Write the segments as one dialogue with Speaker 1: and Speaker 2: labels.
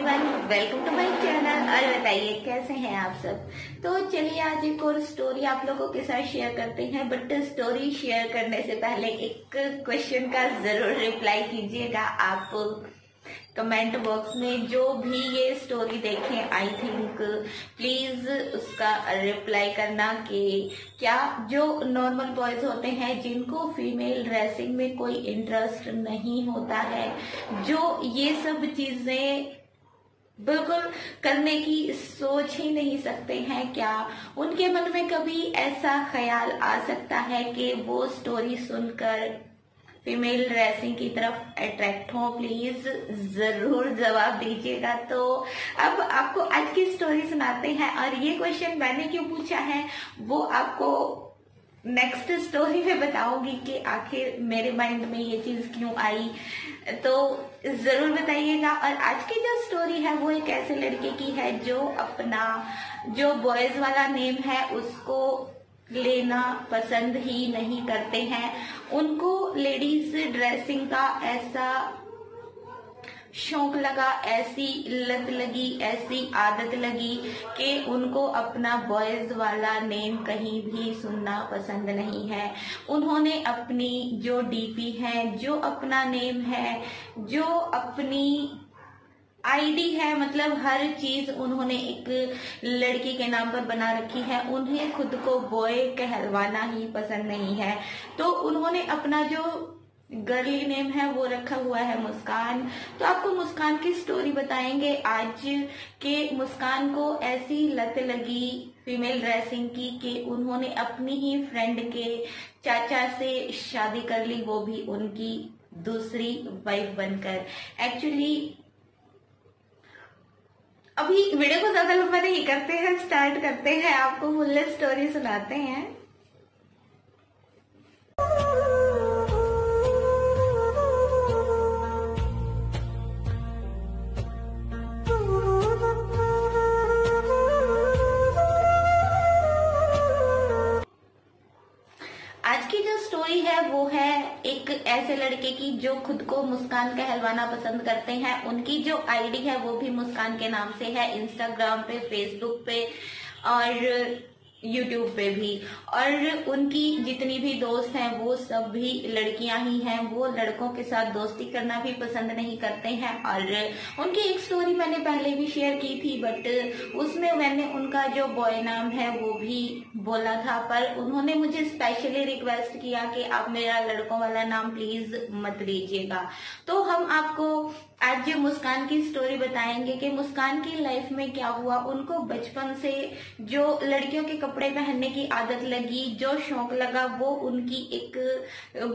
Speaker 1: Everyone, welcome to my channel. और बताइए कैसे हैं आप सब। तो चलिए आज एक और स्टोरी आप लोगों के साथ शेयर करते हैं। बट स्टोरी शेयर करने से पहले एक क्वेश्चन का जरूर रिप्लाई कीजिएगा आप कमेंट बॉक्स में। जो भी ये स्टोरी देखें आई थिंक प्लीज उसका रिप्लाई करना कि क्या जो नॉर्मल बॉयज होते हैं जिनको फीमेल ड्रेसिंग में कोई इंटरेस्ट नहीं होता है, जो ये सब चीजें बिल्कुल करने की सोच ही नहीं सकते हैं, क्या उनके मन में कभी ऐसा ख्याल आ सकता है कि वो स्टोरी सुनकर फीमेल ड्रेसिंग की तरफ अट्रैक्ट हो? प्लीज जरूर जवाब दीजिएगा। तो अब आपको आज की स्टोरी सुनाते हैं। और ये क्वेश्चन मैंने क्यों पूछा है वो आपको नेक्स्ट स्टोरी में बताऊंगी कि आखिर मेरे माइंड में ये चीज क्यों आई, तो जरूर बताइएगा। और आज की जो स्टोरी है वो एक ऐसे लड़के की है जो अपना जो बॉयज वाला नेम है उसको लेना पसंद ही नहीं करते हैं। उनको लेडीज ड्रेसिंग का ऐसा शौक लगा, ऐसी लत लगी, ऐसी आदत लगी कि उनको अपना बॉयज वाला नेम कहीं भी सुनना पसंद नहीं है। उन्होंने अपनी जो डीपी है, जो अपना नेम है, जो अपनी आईडी है, मतलब हर चीज उन्होंने एक लड़की के नाम पर बना रखी है। उन्हें खुद को बॉय कहलवाना ही पसंद नहीं है। तो उन्होंने अपना जो गर्ली नेम है वो रखा हुआ है मुस्कान। तो आपको मुस्कान की स्टोरी बताएंगे आज कि मुस्कान को ऐसी लत लगी फीमेल ड्रेसिंग की कि उन्होंने अपनी ही फ्रेंड के चाचा से शादी कर ली, वो भी उनकी दूसरी वाइफ बनकर। एक्चुअली अभी वीडियो को ज्यादा लंबा नहीं करते हैं, स्टार्ट करते हैं, आपको फुल स्टोरी सुनाते हैं। आज की जो स्टोरी है वो है एक ऐसे लड़के की जो खुद को मुस्कान कहलवाना पसंद करते हैं। उनकी जो आईडी है वो भी मुस्कान के नाम से है, इंस्टाग्राम पे, फेसबुक पे और यूट्यूब पे भी। और उनकी जितनी भी दोस्त हैं वो सब भी लड़कियां ही हैं। वो लड़कों के साथ दोस्ती करना भी पसंद नहीं करते हैं। और उनकी एक स्टोरी मैंने पहले भी शेयर की थी, बट उसमें मैंने उनका जो बॉय नाम है वो भी बोला था, पर उन्होंने मुझे स्पेशली रिक्वेस्ट किया कि आप मेरा लड़कों वाला नाम प्लीज मत लीजिएगा। तो हम आपको आज मुस्कान की स्टोरी बताएंगे कि मुस्कान की लाइफ में क्या हुआ। उनको बचपन से जो लड़कियों के कपड़े पहनने की आदत लगी, जो शौक लगा, वो उनकी एक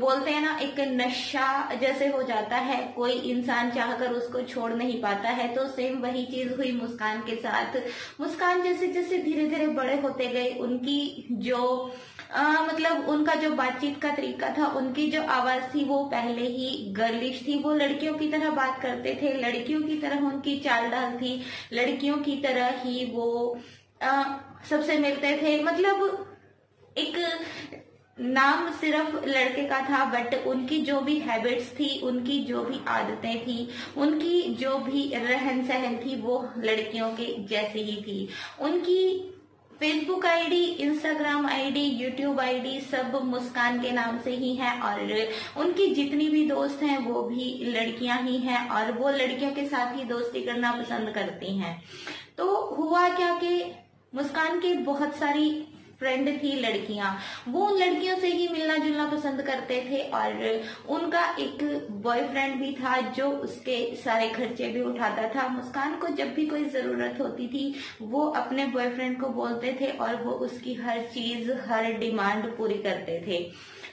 Speaker 1: बोलते हैं ना एक नशा जैसे हो जाता है, कोई इंसान चाहकर उसको छोड़ नहीं पाता है। तो सेम वही चीज हुई मुस्कान के साथ। मुस्कान जैसे जैसे धीरे धीरे बड़े होते गए, उनकी जो मतलब उनका जो बातचीत का तरीका था, उनकी जो आवाज थी वो पहले ही गर्लिश थी। वो लड़कियों की तरह बात करते थे, लड़कियों की तरह उनकी चाल ढाल थी, लड़कियों की तरह ही वो सबसे मिलते थे। मतलब एक नाम सिर्फ लड़के का था, बट उनकी जो भी हैबिट्स थी, उनकी जो भी आदतें थी, उनकी जो भी रहन सहन थी वो लड़कियों के जैसी ही थी। उनकी Facebook ID, Instagram ID, YouTube ID सब मुस्कान के नाम से ही है। और उनकी जितनी भी दोस्त हैं वो भी लड़कियां ही हैं और वो लड़कियों के साथ ही दोस्ती करना पसंद करती हैं। तो हुआ क्या कि मुस्कान की बहुत सारी फ्रेंड थी लड़कियां, वो उन लड़कियों से ही मिलना जुलना पसंद करते थे। और उनका एक बॉयफ्रेंड भी था जो उसके सारे खर्चे भी उठाता था। मुस्कान को जब भी कोई जरूरत होती थी वो अपने बॉयफ्रेंड को बोलते थे और वो उसकी हर चीज, हर डिमांड पूरी करते थे।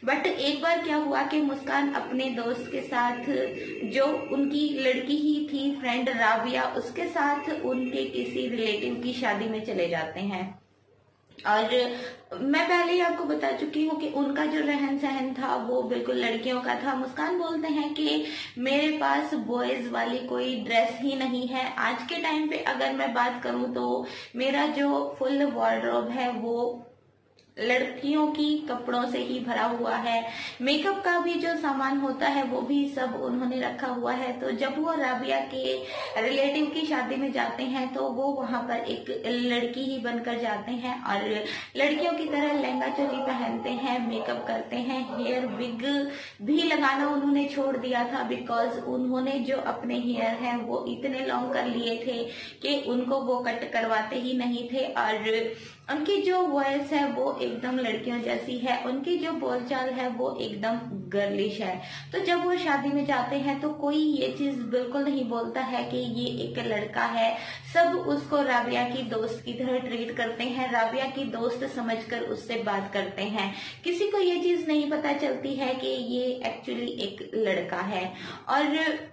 Speaker 1: बट एक बार क्या हुआ कि मुस्कान अपने दोस्त के साथ, जो उनकी लड़की ही थी फ्रेंड राबिया, उसके साथ उनके किसी रिलेटिव की शादी में चले जाते हैं। और मैं पहले ही आपको बता चुकी हूँ कि उनका जो रहन सहन था वो बिल्कुल लड़कियों का था। मुस्कान बोलते हैं कि मेरे पास बॉयज वाली कोई ड्रेस ही नहीं है। आज के टाइम पे अगर मैं बात करूँ तो मेरा जो फुल वार्डरोब है वो लड़कियों की कपड़ों से ही भरा हुआ है। मेकअप का भी जो सामान होता है वो भी सब उन्होंने रखा हुआ है। तो जब वो राबिया के रिलेटिव की शादी में जाते हैं तो वो वहां पर एक लड़की ही बनकर जाते हैं और लड़कियों की तरह लहंगा चोली पहनते हैं, मेकअप करते हैं। हेयर विग भी लगाना उन्होंने छोड़ दिया था बिकॉज उन्होंने जो अपने हेयर हैं वो इतने लॉन्ग कर लिए थे कि उनको वो कट करवाते ही नहीं थे। और उनकी जो वॉइस है वो एकदम लड़कियों जैसी है, उनकी जो बोलचाल है वो एकदम गर्लिश है। तो जब वो शादी में जाते हैं तो कोई ये चीज बिल्कुल नहीं बोलता है कि ये एक लड़का है। सब उसको राबिया की दोस्त की तरह ट्रीट करते हैं, राबिया की दोस्त समझकर उससे बात करते हैं। किसी को ये चीज नहीं पता चलती है कि ये एक्चुअली एक लड़का है। और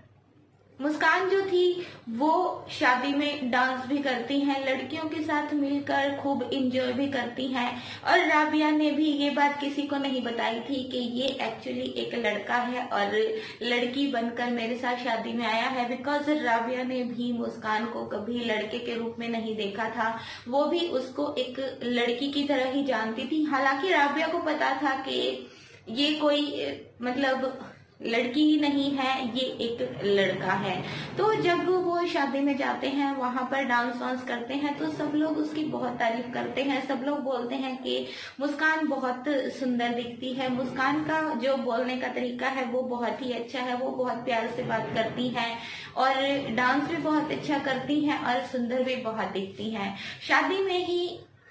Speaker 1: मुस्कान जो थी वो शादी में डांस भी करती हैं, लड़कियों के साथ मिलकर खूब इंजॉय भी करती हैं। और राबिया ने भी ये बात किसी को नहीं बताई थी कि ये एक्चुअली एक लड़का है और लड़की बनकर मेरे साथ शादी में आया है, बिकॉज राबिया ने भी मुस्कान को कभी लड़के के रूप में नहीं देखा था। वो भी उसको एक लड़की की तरह ही जानती थी। हालांकि राबिया को पता था कि ये कोई मतलब लड़की ही नहीं है, ये एक लड़का है। तो जब वो शादी में जाते हैं वहां पर डांस वांस करते हैं तो सब लोग उसकी बहुत तारीफ करते हैं। सब लोग बोलते हैं कि मुस्कान बहुत सुंदर दिखती है, मुस्कान का जो बोलने का तरीका है वो बहुत ही अच्छा है, वो बहुत प्यार से बात करती है और डांस भी बहुत अच्छा करती है और सुंदर भी बहुत दिखती है। शादी में ही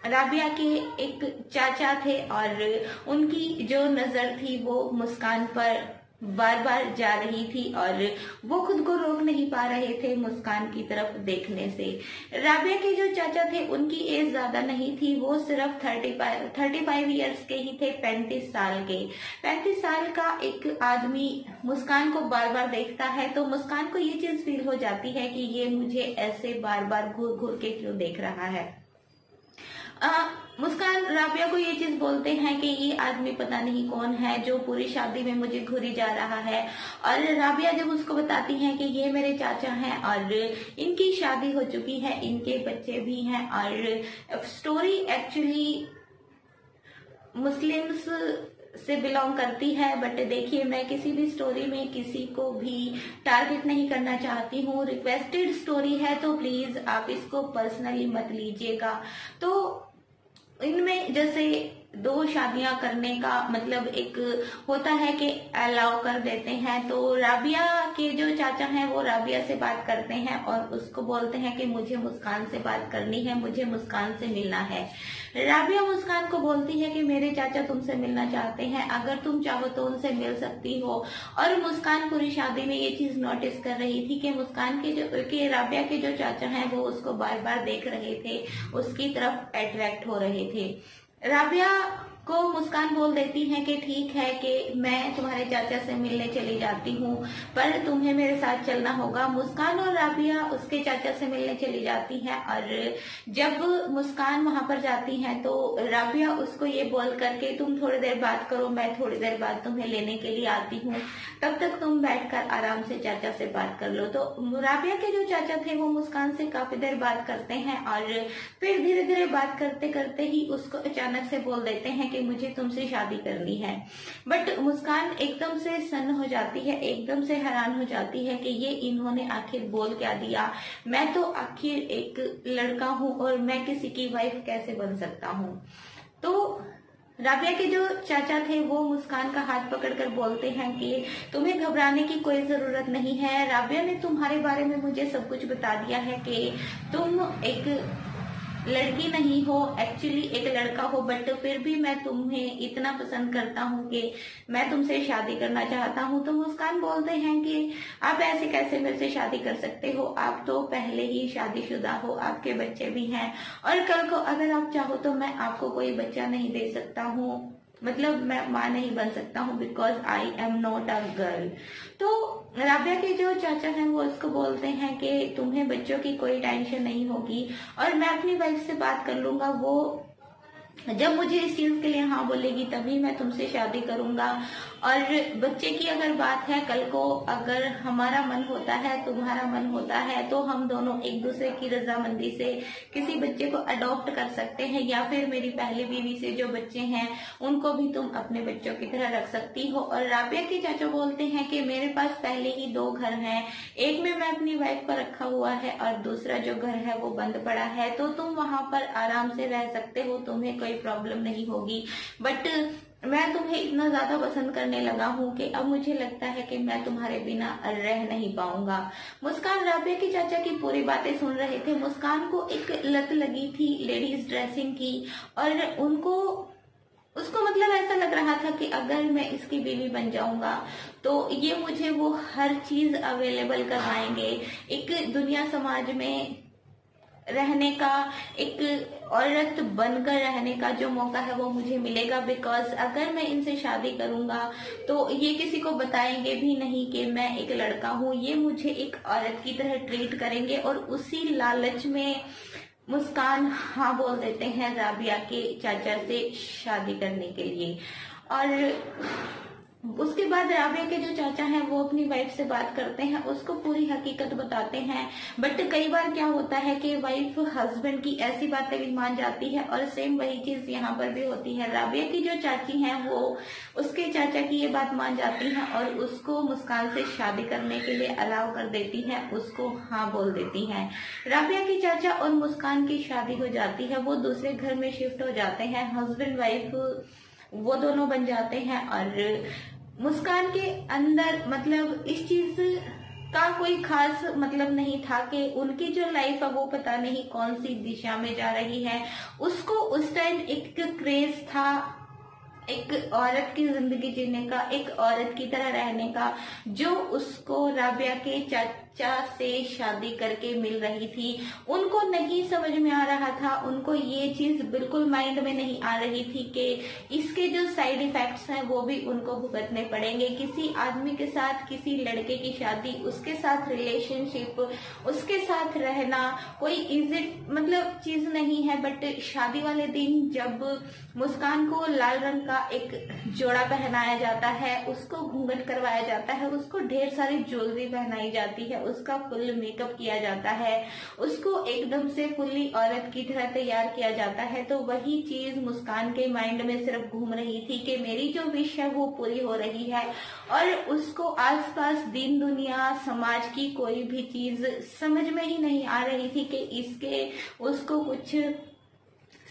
Speaker 1: राबिया के एक चाचा थे और उनकी जो नजर थी वो मुस्कान पर बार बार जा रही थी और वो खुद को रोक नहीं पा रहे थे मुस्कान की तरफ देखने से। राबिया के जो चाचा थे उनकी एज ज्यादा नहीं थी, वो सिर्फ 35 ईयर्स के ही थे, 35 साल के। 35 साल का एक आदमी मुस्कान को बार बार देखता है तो मुस्कान को ये चीज फील हो जाती है कि ये मुझे ऐसे बार बार घूर घूर के क्यों देख रहा है। मुस्कान राबिया को ये चीज बोलते हैं कि ये आदमी पता नहीं कौन है जो पूरी शादी में मुझे घूरी जा रहा है। और राबिया जब उसको बताती हैं कि ये मेरे चाचा हैं और इनकी शादी हो चुकी है, इनके बच्चे भी हैं और स्टोरी एक्चुअली मुस्लिम्स से बिलोंग करती है। बट देखिए, मैं किसी भी स्टोरी में किसी को भी टारगेट नहीं करना चाहती हूँ। रिक्वेस्टेड स्टोरी है तो प्लीज आप इसको पर्सनली मत लीजिएगा। तो इनमें जैसे 2 शादियां करने का मतलब एक होता है कि अलाउ कर देते हैं। तो राबिया के जो चाचा हैं वो राबिया से बात करते हैं और उसको बोलते हैं कि मुझे मुस्कान से बात करनी है, मुझे मुस्कान से मिलना है। राबिया मुस्कान को बोलती है कि मेरे चाचा तुमसे मिलना चाहते हैं, अगर तुम चाहो तो उनसे मिल सकती हो। और मुस्कान पूरी शादी में ये चीज नोटिस कर रही थी कि मुस्कान के राबिया के जो चाचा हैं वो उसको बार बार देख रहे थे, उसकी तरफ अट्रैक्ट हो रहे थे। राबिया को मुस्कान बोल देती है कि ठीक है कि मैं तुम्हारे चाचा से मिलने चली जाती हूँ, पर तुम्हें मेरे साथ चलना होगा। मुस्कान और राबिया उसके चाचा से मिलने चली जाती हैं और जब मुस्कान वहां पर जाती है तो राबिया उसको ये बोल करके तुम थोड़ी देर बात करो, मैं थोड़ी देर बाद तुम्हें लेने के लिए आती हूँ, तब तक तुम बैठकर आराम से चाचा से बात कर लो। तो राबिया के जो चाचा थे वो मुस्कान से काफी देर बात करते हैं और फिर धीरे धीरे बात करते करते ही उसको अचानक से बोल देते हैं कि मुझे तुमसे शादी करनी है। बट मुस्कान एकदम से सन्न हो जाती है, एकदम से हैरान हो जाती है कि ये इन्होंने आखिर बोल क्या दिया। मैं तो आखिर एक लड़का हूँ और मैं किसी की वाइफ कैसे बन सकता हूँ। तो राबिया के जो चाचा थे वो मुस्कान का हाथ पकड़कर बोलते हैं कि तुम्हें घबराने की कोई जरूरत नहीं है, राबिया ने तुम्हारे बारे में मुझे सब कुछ बता दिया है कि तुम एक लड़की नहीं हो, एक्चुअली एक लड़का हो, बट फिर भी मैं तुम्हें इतना पसंद करता हूँ कि मैं तुमसे शादी करना चाहता हूँ। तो मुस्कान बोलते हैं कि आप ऐसे कैसे मेरे से शादी कर सकते हो, आप तो पहले ही शादीशुदा हो, आपके बच्चे भी हैं और कल को अगर आप चाहो तो मैं आपको कोई बच्चा नहीं दे सकता हूँ, मतलब मैं माँ नहीं बन सकता हूँ, because I am not a girl. तो राबिया के जो चाचा हैं वो उसको बोलते हैं कि तुम्हें बच्चों की कोई टेंशन नहीं होगी और मैं अपनी वाइफ से बात कर लूंगा, वो जब मुझे इस चीज के लिए हाँ बोलेगी तभी मैं तुमसे शादी करूंगा। और बच्चे की अगर बात है, कल को अगर हमारा मन होता है, तुम्हारा मन होता है, तो हम दोनों एक दूसरे की रजामंदी से किसी बच्चे को अडॉप्ट कर सकते हैं, या फिर मेरी पहली बीवी से जो बच्चे हैं उनको भी तुम अपने बच्चों की तरह रख सकती हो। और राबिया के चाचा बोलते हैं कि मेरे पास पहले ही 2 घर हैं, एक में मैं अपनी वाइफ को रखा हुआ है और दूसरा जो घर है वो बंद पड़ा है, तो तुम वहां पर आराम से रह सकते हो, तुम्हें कोई प्रॉब्लम नहीं होगी। बट मैं तुम्हें इतना ज्यादा पसंद करने लगा हूँ कि अब मुझे लगता है कि मैं तुम्हारे बिना रह नहीं पाऊंगा। मुस्कान राबिया के चाचा की पूरी बातें सुन रहे थे। मुस्कान को एक लत लगी थी लेडीज ड्रेसिंग की, और उसको मतलब ऐसा लग रहा था कि अगर मैं इसकी बीवी बन जाऊंगा तो ये मुझे वो हर चीज अवेलेबल करवाएंगे। एक दुनिया समाज में रहने का, एक औरत बनकर रहने का जो मौका है वो मुझे मिलेगा। बिकॉज अगर मैं इनसे शादी करूंगा तो ये किसी को बताएंगे भी नहीं कि मैं एक लड़का हूँ, ये मुझे एक औरत की तरह ट्रीट करेंगे। और उसी लालच में मुस्कान हाँ बोल देते हैं राबिया के चाचा से शादी करने के लिए। और उसके बाद राबिया के जो चाचा हैं वो अपनी वाइफ से बात करते हैं, उसको पूरी हकीकत बताते हैं। बट कई बार क्या होता है कि वाइफ हस्बैंड की ऐसी बातें भी मान जाती है, और सेम वही चीज यहाँ पर भी होती है। राबिया की जो चाची हैं वो उसके चाचा की ये बात मान जाती हैं और उसको मुस्कान से शादी करने के लिए अलाउ कर देती है, उसको हाँ बोल देती हैं। राबिया की चाचा और मुस्कान की शादी हो जाती है, वो दूसरे घर में शिफ्ट हो जाते हैं, हस्बैंड वाइफ वो दोनों बन जाते हैं। और मुस्कान के अंदर मतलब इस चीज का कोई खास मतलब नहीं था कि उनकी जो लाइफ है वो पता नहीं कौन सी दिशा में जा रही है। उसको उस टाइम एक क्रेज था एक औरत की जिंदगी जीने का, एक औरत की तरह रहने का, जो उसको राबिया के चाचा से शादी करके मिल रही थी। उनको नहीं समझ में आ रहा था, उनको ये चीज बिल्कुल माइंड में नहीं आ रही थी कि इसके जो साइड इफेक्ट्स हैं वो भी उनको भुगतने पड़ेंगे। किसी आदमी के साथ किसी लड़के की शादी, उसके साथ रिलेशनशिप, उसके साथ रहना कोई इजी मतलब चीज नहीं है। बट शादी वाले दिन जब मुस्कान को लाल रंग का एक जोड़ा पहनाया जाता है, उसको घूंघट करवाया जाता है, उसको ढेर सारी ज्वेलरी पहनाई जाती है, उसका फुल मेकअप किया जाता है, उसको एकदम से फुल्ली औरत की तरह तैयार किया जाता है, तो वही चीज मुस्कान के माइंड में सिर्फ घूम रही थी कि मेरी जो विश है वो पूरी हो रही है। और उसको आसपास दीन दुनिया समाज की कोई भी चीज समझ में ही नहीं आ रही थी कि इसके उसको कुछ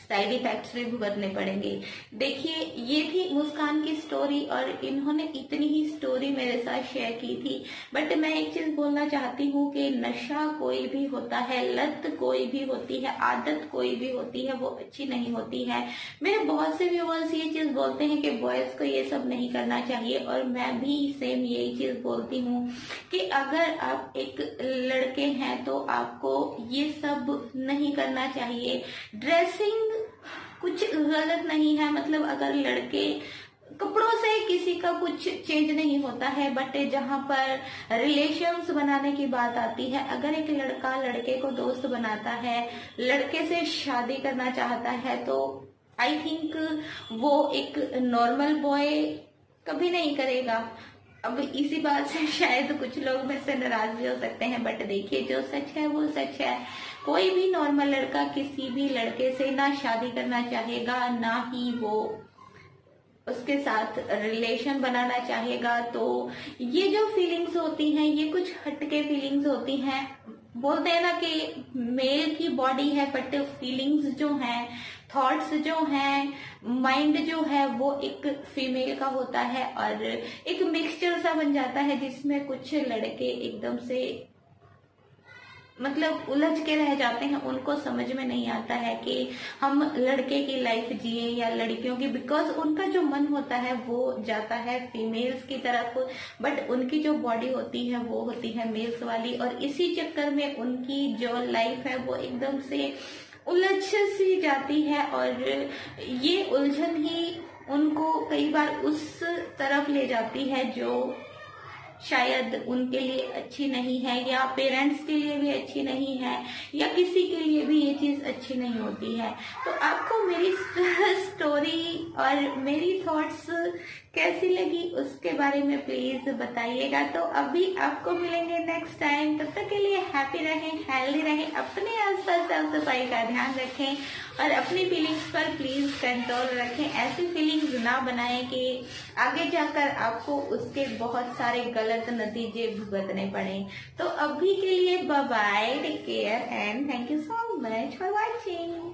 Speaker 1: साइड इफेक्ट्स भी भुगतने पड़ेंगे। देखिए ये थी मुस्कान की स्टोरी, और इन्होंने इतनी ही स्टोरी मेरे साथ शेयर की थी। बट मैं एक चीज बोलना चाहती हूँ कि नशा कोई भी होता है, लत कोई भी होती है, आदत कोई भी होती है, वो अच्छी नहीं होती है। मेरे बहुत से व्यूअर्स ये चीज बोलते हैं कि बॉयज को ये सब नहीं करना चाहिए, और मैं भी सेम यही चीज बोलती हूँ कि अगर आप एक लड़के हैं तो आपको ये सब नहीं करना चाहिए। ड्रेसिंग कुछ गलत नहीं है, मतलब अगर लड़के कपड़ों से किसी का कुछ चेंज नहीं होता है। बट जहां पर रिलेशंस बनाने की बात आती है, अगर एक लड़का लड़के को दोस्त बनाता है, लड़के से शादी करना चाहता है, तो आई थिंक वो एक नॉर्मल बॉय कभी नहीं करेगा। अब इसी बात से शायद कुछ लोग मेरे से नाराज भी हो सकते हैं, बट देखिए जो सच है वो सच है। कोई भी नॉर्मल लड़का किसी भी लड़के से ना शादी करना चाहेगा, ना ही वो उसके साथ रिलेशन बनाना चाहेगा। तो ये जो फीलिंग्स होती हैं ये कुछ हटके फीलिंग्स होती हैं। बोलते हैं ना कि मेल की बॉडी है, बट फीलिंग्स जो हैं, थॉट्स जो हैं, माइंड जो है वो एक फीमेल का होता है, और एक मिक्सचर सा बन जाता है जिसमें कुछ लड़के एकदम से मतलब उलझ के रह जाते हैं। उनको समझ में नहीं आता है कि हम लड़के की लाइफ जिए या लड़कियों की, बिकॉज उनका जो मन होता है वो जाता है फीमेल्स की तरफ, बट उनकी जो बॉडी होती है वो होती है मेल्स वाली। और इसी चक्कर में उनकी जो लाइफ है वो एकदम से उलझ सी जाती है, और ये उलझन ही उनको कई बार उस तरफ ले जाती है जो शायद उनके लिए अच्छी नहीं है, या पेरेंट्स के लिए भी अच्छी नहीं है, या किसी के लिए भी ये चीज अच्छी नहीं होती है। तो आपको मेरी स्टोरी और मेरी थॉट्स कैसी लगी उसके बारे में प्लीज बताइएगा। तो अभी आपको मिलेंगे नेक्स्ट टाइम, तब तक के लिए हैप्पी रहें, हेल्दी रहें, अपने आसपास साफ सफाई का ध्यान रखें और अपनी फीलिंग्स पर प्लीज कंट्रोल रखें। ऐसी फीलिंग्स ना बनाएं कि आगे जाकर आपको उसके बहुत सारे गलत नतीजे भुगतने पड़े। तो अभी के लिए bye bye, take care and thank you so much for watching.